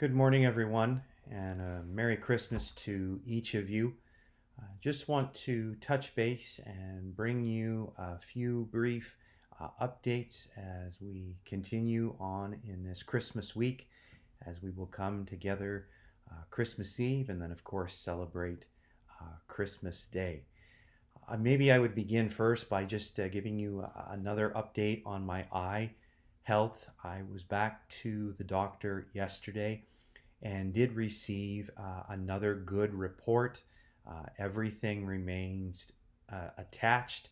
Good morning, everyone, and a Merry Christmas to each of you. I just want to touch base and bring you a few brief updates as we continue on in this Christmas week, as we will come together Christmas Eve and then, of course, celebrate Christmas Day. Maybe I would begin first by just giving you another update on my eye health. I was back to the doctor yesterday and did receive another good report. Everything remains attached.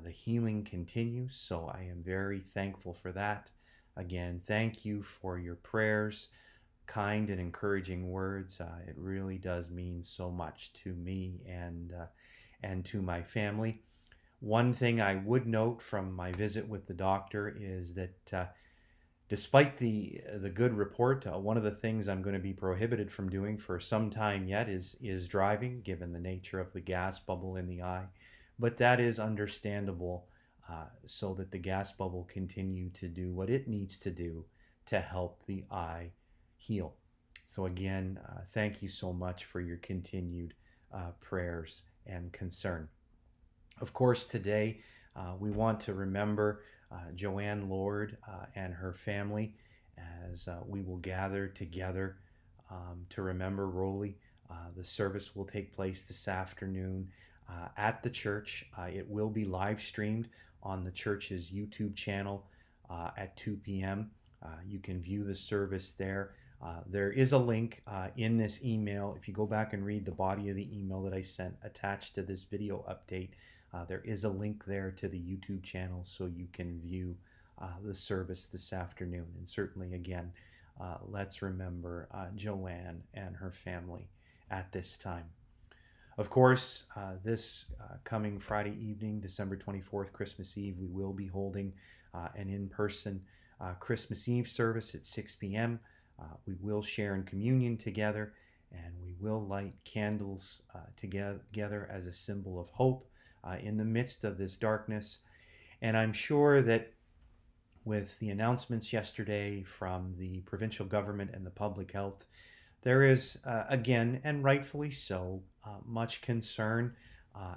The healing continues, so I am very thankful for that. Again, thank you for your prayers, kind and encouraging words. It really does mean so much to me and to my family. One thing I would note from my visit with the doctor is that despite the good report, one of the things I'm going to be prohibited from doing for some time yet is driving, given the nature of the gas bubble in the eye. But that is understandable, so that the gas bubble continue to do what it needs to do to help the eye heal. So again, thank you so much for your continued prayers and concern. Of course, today we want to remember Joanne Lord and her family as we will gather together to remember Rolly. The service will take place this afternoon at the church. It will be live streamed on the church's YouTube channel at 2 p.m. You can view the service there. There is a link in this email. If you go back and read the body of the email that I sent attached to this video update, there is a link there to the YouTube channel so you can view the service this afternoon. And certainly, again, let's remember Joanne and her family at this time. Of course, this coming Friday evening, December 24th, Christmas Eve, we will be holding an in-person Christmas Eve service at 6 p.m. We will share in communion together, and we will light candles together as a symbol of hope in the midst of this darkness. And I'm sure that with the announcements yesterday from the provincial government and the public health, there is, again, and rightfully so, much concern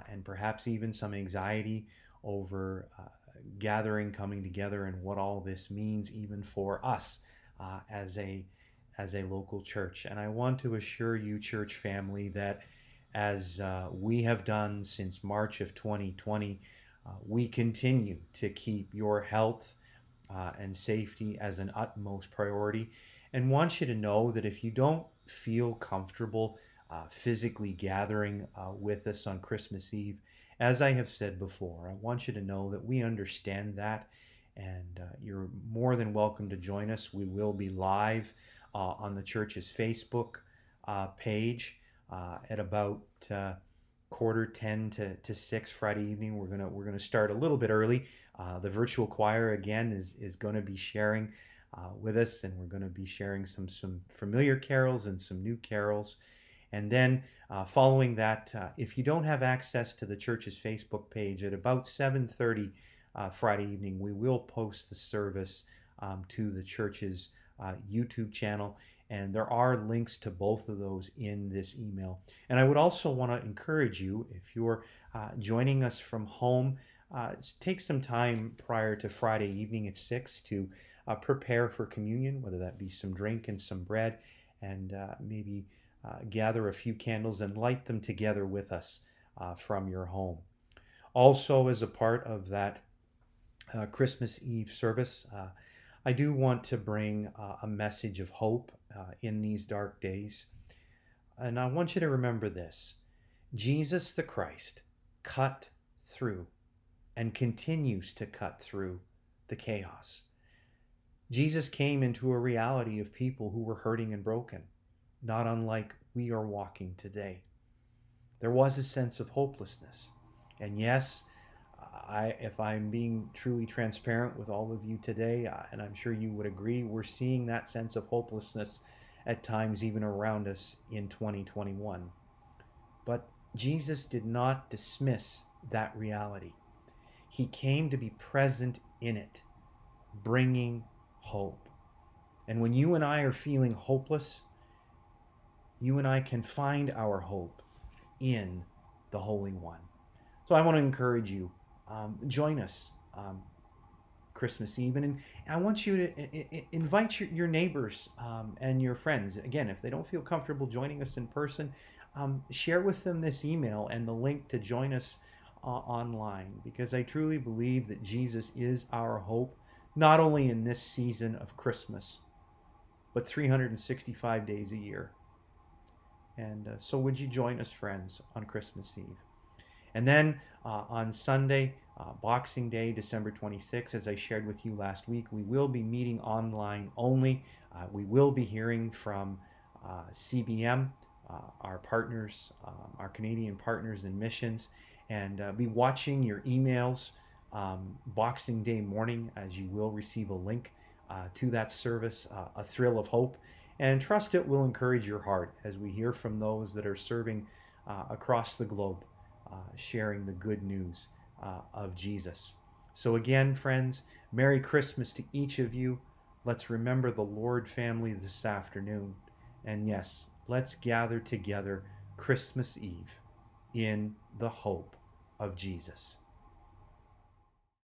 and perhaps even some anxiety over gathering, coming together, and what all this means even for us as a local church. And I want to assure you, church family, that as we have done since March of 2020, we continue to keep your health and safety as an utmost priority, and want you to know that if you don't feel comfortable physically gathering with us on Christmas Eve, as I have said before, I want you to know that we understand that, and you're more than welcome to join us. We will be live on the church's Facebook page at about 9:45 to 6 Friday evening. We're gonna start a little bit early. The virtual choir again is going to be sharing with us, and we're going to be sharing some familiar carols and some new carols. And then following that, if you don't have access to the church's Facebook page, at about 7:30 Friday evening, we will post the service to the church's YouTube channel. And there are links to both of those in this email. And I would also want to encourage you, if you're joining us from home, take some time prior to Friday evening at 6 to prepare for communion, whether that be some drink and some bread, and maybe gather a few candles and light them together with us from your home. Also, as a part of that Christmas Eve service, I do want to bring a message of hope in these dark days. And I want you to remember this: Jesus the Christ cut through and continues to cut through the chaos. Jesus came into a reality of people who were hurting and broken, not unlike we are walking today. There was a sense of hopelessness. And yes, if I'm being truly transparent with all of you today, and I'm sure you would agree, we're seeing that sense of hopelessness at times even around us in 2021. But Jesus did not dismiss that reality. He came to be present in it, bringing hope. And when you and I are feeling hopeless, you and I can find our hope in the Holy One. So I want to encourage you, join us Christmas Eve. And I want you to invite your neighbors and your friends. Again, if they don't feel comfortable joining us in person, share with them this email and the link to join us online, because I truly believe that Jesus is our hope, not only in this season of Christmas, but 365 days a year. And so would you join us, friends, on Christmas Eve? And then on Sunday, Boxing Day, December 26th, as I shared with you last week, we will be meeting online only. We will be hearing from CBM, our partners, our Canadian partners in missions, and be watching your emails Boxing Day morning, as you will receive a link to that service, A Thrill of Hope. And trust it will encourage your heart as we hear from those that are serving across the globe, sharing the good news of Jesus. So again, friends, Merry Christmas to each of you. Let's remember the Lord family this afternoon. And yes, let's gather together Christmas Eve in the hope of Jesus.